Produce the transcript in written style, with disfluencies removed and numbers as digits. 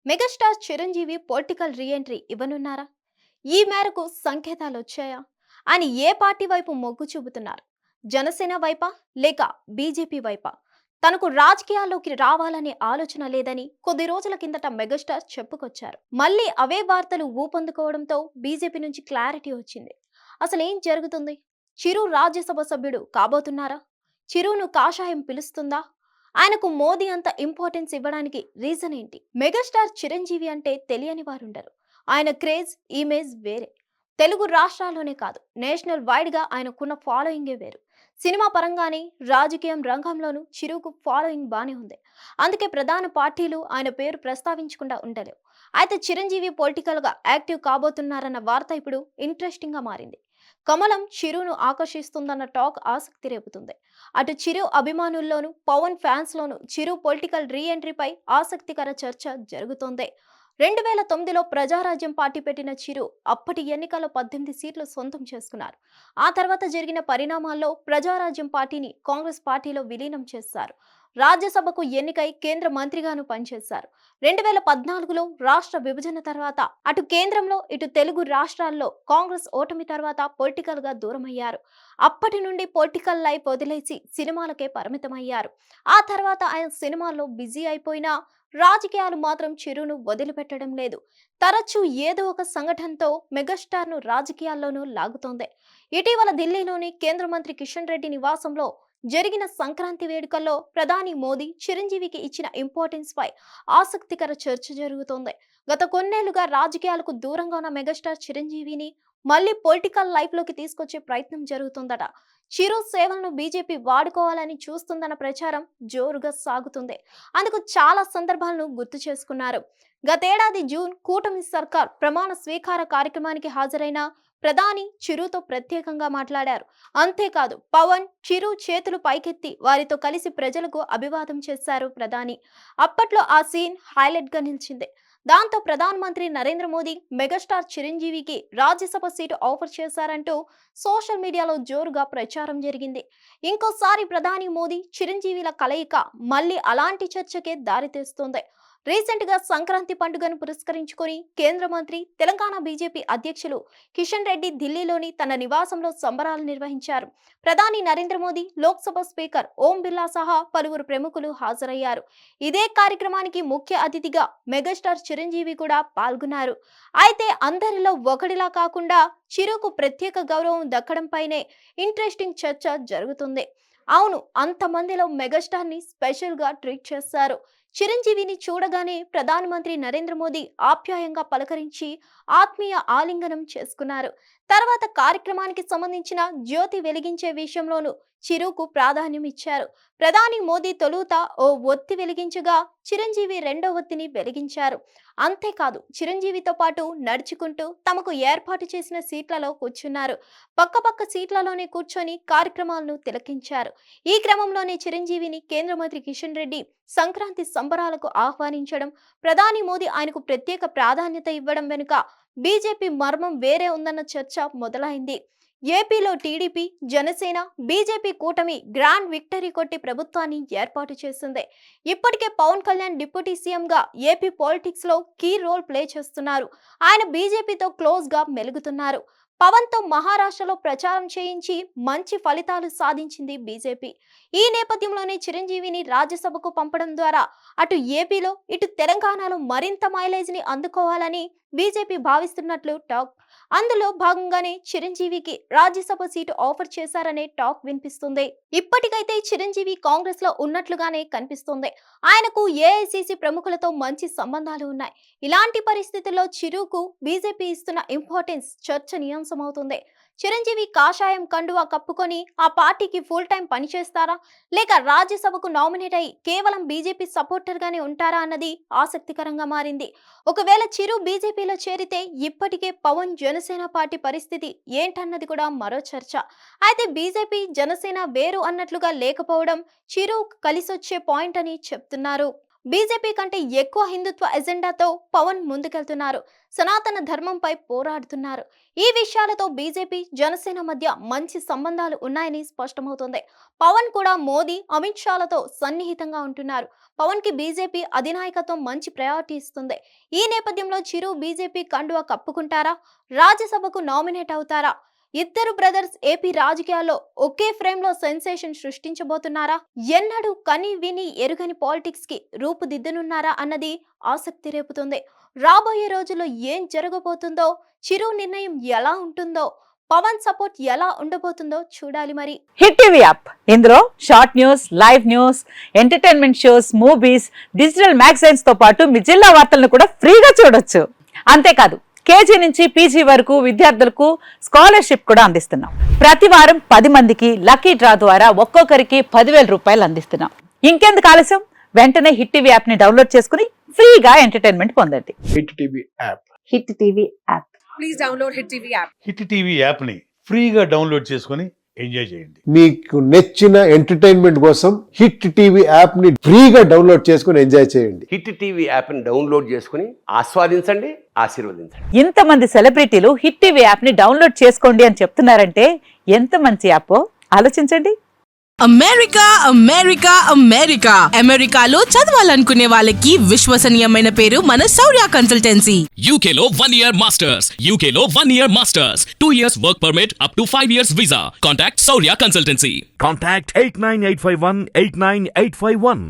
Megastar Chiranjeevi political reentry ఇవ్వనున్నారా? ఈ మేరకు సంకేతాలు వచ్చాయా? ఆయన ఏ పార్టీ వైపు మొగ్గు చూపుతున్నారు? జనసేన వైపా లేక బీజేపీ వైపా? తనకు రాజకీయాల్లోకి రావాలనే ఆలోచన లేదని కొద్ది రోజుల కిందట మెగాస్టార్ చెప్పుకొచ్చారు. మళ్ళీ అవే వార్తలు ఊపందుకోవడంతో బీజేపీ నుంచి క్లారిటీ వచ్చింది. అసలు ఏం జరుగుతుంది? చిరు రాజ్యసభ సభ్యుడు కాబోతున్నారా? చిరును కాషాయం పిలుస్తుందా? ఆయనకు మోదీ అంత ఇంపార్టెన్స్ ఇవ్వడానికి రీజన్ ఏంటి? మెగాస్టార్ చిరంజీవి అంటే తెలియని వారుండరు. ఆయన క్రేజ్, ఇమేజ్ వేరే. తెలుగు రాష్ట్రాల్లోనే కాదు, నేషనల్ వైడ్ గా ఆయనకున్న ఫాలోయింగే వేరు. సినిమా పరంగానే రాజకీయం రంగంలోనూ చిరుకు ఫాలోయింగ్ బానే ఉంది. అందుకే ప్రధాన పార్టీలు ఆయన పేరు ప్రస్తావించకుండా ఉండలేవు. అయితే చిరంజీవి పొలిటికల్ గా యాక్టివ్ కాబోతున్నారన్న వార్త ఇప్పుడు ఇంట్రెస్టింగ్ గా మారింది. కమలం చిరును ఆకర్షిస్తుందన్న టాక్ ఆసక్తి రేపుతుంది. అటు చిరు అభిమానుల్లోనూ పవన్ ఫ్యాన్స్ లోనూ చిరు పొలిటికల్ రీ ఎంట్రీపై ఆసక్తికర చర్చ జరుగుతోంది. 2009లో ప్రజారాజ్యం పార్టీ పెట్టిన చిరు అప్పటి ఎన్నికల్లో 18 సీట్లు సొంతం చేసుకున్నారు. ఆ తర్వాత జరిగిన పరిణామాల్లో ప్రజారాజ్యం పార్టీని కాంగ్రెస్ పార్టీలో విలీనం చేశారు. రాజ్యసభకు ఎన్నికై కేంద్ర మంత్రిగాను పనిచేశారు. 2014లో రాష్ట్ర విభజన తర్వాత అటు కేంద్రంలో ఇటు తెలుగు రాష్ట్రాల్లో కాంగ్రెస్ ఓటమి తర్వాత పొలిటికల్ గా దూరమయ్యారు. అప్పటి నుండి పొలిటికల్ లైఫ్ వదిలేసి సినిమాలకే పరిమితమయ్యారు. ఆ తర్వాత ఆయన సినిమాల్లో బిజీ అయిపోయినా రాజకీయాలు మాత్రం చిరును వదిలిపెట్టడం లేదు. తరచూ ఏదో ఒక సంఘటనతో మెగాస్టార్ ను రాజకీయాల్లోనూ లాగుతోంది. ఇటీవల ఢిల్లీలోని కేంద్ర మంత్రి కిషన్ రెడ్డి నివాసంలో జరిగిన సంక్రాంతి వేడుకల్లో ప్రధాని మోదీ చిరంజీవికి ఇచ్చిన ఇంపార్టెన్స్ పై ఆసక్తికర చర్చ జరుగుతోంది. గత కొన్నేళ్లుగా రాజకీయాలకు దూరంగా ఉన్న మెగాస్టార్ చిరంజీవిని మళ్ళీ పొలిటికల్ లైఫ్ లోకి తీసుకొచ్చే ప్రయత్నం జరుగుతుందట. చిరు సేవలను బీజేపీ వాడుకోవాలని చూస్తుందన్న ప్రచారం జోరుగా సాగుతుంది. అందుకు చాలా సందర్భాలను గుర్తు చేసుకున్నారు. గతేడాది జూన్ కూటమి సర్కార్ ప్రమాణ స్వీకార కార్యక్రమానికి హాజరైన ప్రధాని చిరుతో ప్రత్యేకంగా మాట్లాడారు. అంతేకాదు పవన్, చిరు చేతులు పైకెత్తి వారితో కలిసి ప్రజలకు అభివాదం చేశారు ప్రధాని. అప్పట్లో ఆ సీన్ హైలైట్ గా నిలిచింది. దాంతో ప్రధానమంత్రి నరేంద్ర మోదీ మెగాస్టార్ చిరంజీవికి రాజ్యసభ సీటు ఆఫర్ చేశారంటూ సోషల్ మీడియాలో జోరుగా ప్రచారం జరిగింది. ఇంకోసారి ప్రధాని మోదీ చిరంజీవిల కలయిక మళ్ళీ అలాంటి చర్చకే దారితీస్తుంది. రీసెంట్ గా సంక్రాంతి పండుగను పురస్కరించుకొని కేంద్ర మంత్రి, తెలంగాణ బీజేపీ అధ్యక్షులు కిషన్ రెడ్డి ఢిల్లీలోని తన నివాసంలో సంబరాలు నిర్వహించారు. ప్రధాని నరేంద్ర మోదీ, లోక్సభ స్పీకర్ ఓం బిర్లా సహా పలువురు ప్రముఖులు హాజరయ్యారు. ఇదే కార్యక్రమానికి ముఖ్య అతిథిగా మెగాస్టార్ చిరంజీవి కూడా పాల్గొన్నారు. అయితే అందరిలో ఒకటిలా కాకుండా చిరుకు ప్రత్యేక గౌరవం దక్కడంపైనే ఇంట్రెస్టింగ్ చర్చ జరుగుతుంది. అవును, అంతమందిలో మెగాస్టార్ ని స్పెషల్ గా ట్రీట్ చేశారు. చిరంజీవిని చూడగానే ప్రధానమంత్రి నరేంద్ర మోదీ ఆప్యాయంగా పలకరించి ఆత్మీయ ఆలింగనం చేసుకున్నారు. తర్వాత కార్యక్రమానికి సంబంధించిన జ్యోతి వెలిగించే విషయంలోనూ చిరుకు ప్రాధాన్యం ఇచ్చారు. ప్రధాని మోదీ తొలుత ఓ ఒత్తి వెలిగించగా చిరంజీవి రెండో ఒత్తిని వెలిగించారు. అంతేకాదు చిరంజీవితో పాటు నడుచుకుంటూ తమకు ఏర్పాటు చేసిన సీట్లలో కూర్చున్నారు. పక్కపక్క సీట్లలోనే కూర్చొని కార్యక్రమాలను తిలకించారు. ఈ క్రమంలోనే చిరంజీవిని కేంద్ర మంత్రి కిషన్ రెడ్డి సంక్రాంతి సంబరాలకు ఆహ్వానించడం, ప్రధాని మోదీ ఆయనకు ప్రత్యేక ప్రాధాన్యత ఇవ్వడం వెనుక బీజేపీ మర్మం వేరే ఉందన్న చర్చ మొదలైంది. ఏపీలో టీడీపీ, జనసేన, బీజేపీ కూటమి గ్రాండ్ విక్టరీ కొట్టి ప్రభుత్వాన్ని ఏర్పాటు చేసింది. ఇప్పటికే పవన్ కళ్యాణ్ డిప్యూటీ సీఎంగా ఏపీ పాలిటిక్స్ లో కీ రోల్ ప్లే చేస్తున్నారు. ఆయన బీజేపీతో క్లోజ్ గా మెలుగుతున్నారు. పవన్ తో మహారాష్ట్రలో ప్రచారం చేయించి మంచి ఫలితాలు సాధించింది బీజేపీ. ఈ నేపథ్యంలోనే చిరంజీవిని రాజ్యసభకు పంపడం ద్వారా అటు ఏపీలో ఇటు తెలంగాణలో మరింత మైలేజ్ ని అందుకోవాలని బీజేపీ భావిస్తున్నట్లు టాక్. అందులో భాగంగానే చిరంజీవికి రాజ్యసభ సీటు ఆఫర్ చేశారనే టాక్ వినిపిస్తుంది. ఇప్పటికైతే చిరంజీవి కాంగ్రెస్ లో ఉన్నట్లుగానే కనిపిస్తుంది. ఆయనకు ఏఐసీసీ ప్రముఖులతో మంచి సంబంధాలు ఉన్నాయి. ఇలాంటి పరిస్థితుల్లో చిరుకు బీజేపీ ఇస్తున్న ఇంపార్టెన్స్ చర్చనీయాంశమవుతుంది. చిరంజీవి కాషాయం కండువా కప్పుకొని ఆ పార్టీకి ఫుల్ టైం పనిచేస్తారా, లేక రాజ్యసభకు నామినేట్ అయి కేవలం బీజేపీ సపోర్టర్ గానే ఉంటారా అన్నది ఆసక్తికరంగా మారింది. ఒకవేళ చిరు బీజేపీలో చేరితే ఇప్పటికే పవన్, జనసేన పార్టీ పరిస్థితి ఏంటన్నది కూడా మరో చర్చ. అయితే బీజేపీ, జనసేన వేరు అన్నట్లుగా లేకపోవడం చిరు కలిసొచ్చే పాయింట్ అని చెప్తున్నారు. బీజేపీ కంటే ఎక్కువ హిందుత్వ ఎజెండాతో పవన్ ముందుకెళ్తున్నారు. సనాతన ధర్మంపై పోరాడుతున్నారు. ఈ విషయాలతో బీజేపీ జనసేన మధ్య మంచి సంబంధాలు ఉన్నాయని స్పష్టమవుతోంది. పవన్ కూడా మోదీ, అమిత్ షాలతో సన్నిహితంగా ఉంటున్నారు. పవన్ కి బీజేపీ అధినాయకత్వం మంచి ప్రయారిటీ ఇస్తుంది. ఈ నేపథ్యంలో చిరు బీజేపీ కండువా కప్పుకుంటారా? రాజ్యసభకు నామినేట్ అవుతారా? ఇద్దరు బ్రదర్స్ ఏపీ రాజకీయాల్లో ఒకే ఫ్రేమ్ లో సెన్సేషన్ సృష్టించబోతున్నారా? ఎన్నడూ కని విని ఎరుగని పాలిటిక్స్ కి రూపుదిద్దనున్నారా అన్నది ఆసక్తి రేపుతుంది. రాబోయే రోజుల్లో ఏం జరగబోతుందో, చిరు నిర్ణయం ఎలా ఉంటుందో, పవన్ సపోర్ట్ ఎలా ఉండబోతుందో చూడాలి మరి. హిట్ టీవీ యాప్, ఇందులో short news, live news, entertainment shows, movies, digital magazines తో పాటు మీ జిల్లా వార్తలను కూడా ఫ్రీగా చూడొచ్చు. అంతేకాదు కేజీ నుంచి పీజీ వరకు విద్యార్థులకు స్కాలర్షిప్ కూడా అందిస్తున్నాం. ప్రతి వారం 10 మందికి లక్కీ డ్రా ద్వారా ఒక్కొక్కరికి 10,000 రూపాయలు అందిస్తున్నాం. ఇంకెందుకు ఆలస్యం, వెంటనే హిట్ టీవీ యాప్ ని డౌన్లోడ్ చేసుకుని ఫ్రీగా ఎంటర్టైన్మెంట్ పొందండి. Hit TV app. Hit TV app. Please download hit TV app. Hit TV app ని ఫ్రీగా డౌన్లోడ్ చేసుకొని ఎంజాయ్ చేయండి. మీకు నచ్చిన ఎంటర్టైన్మెంట్ కోసం హిట్ టీవీ యాప్ ని ఫ్రీగా డౌన్లోడ్ చేసుకొని ఎంజాయ్ చేయండి. హిట్ టీవీ యాప్ ని డౌన్లోడ్ చేసుకుని ఆస్వాదించండి, ఆశీర్వదించండి. ఇంతమంది సెలబ్రిటీలు హిట్ టీవీ యాప్ ని డౌన్లోడ్ చేసుకోండి అని చెప్తున్నారంటే ఎంత మంచి యాప్ ఆలోచించండి. అమెరికా అమెరికా అమెరికా అమెరికాలో చదవాలనుకునే వాళ్ళకి విశ్వసనీయమైన పేరు మన శౌర్య కన్సల్టెన్సీ. UK లో 1 year masters. UK లో 1 year masters. 2 years work permit up to 5 years visa. Contact Saurya Consultancy. Contact 89851 89851.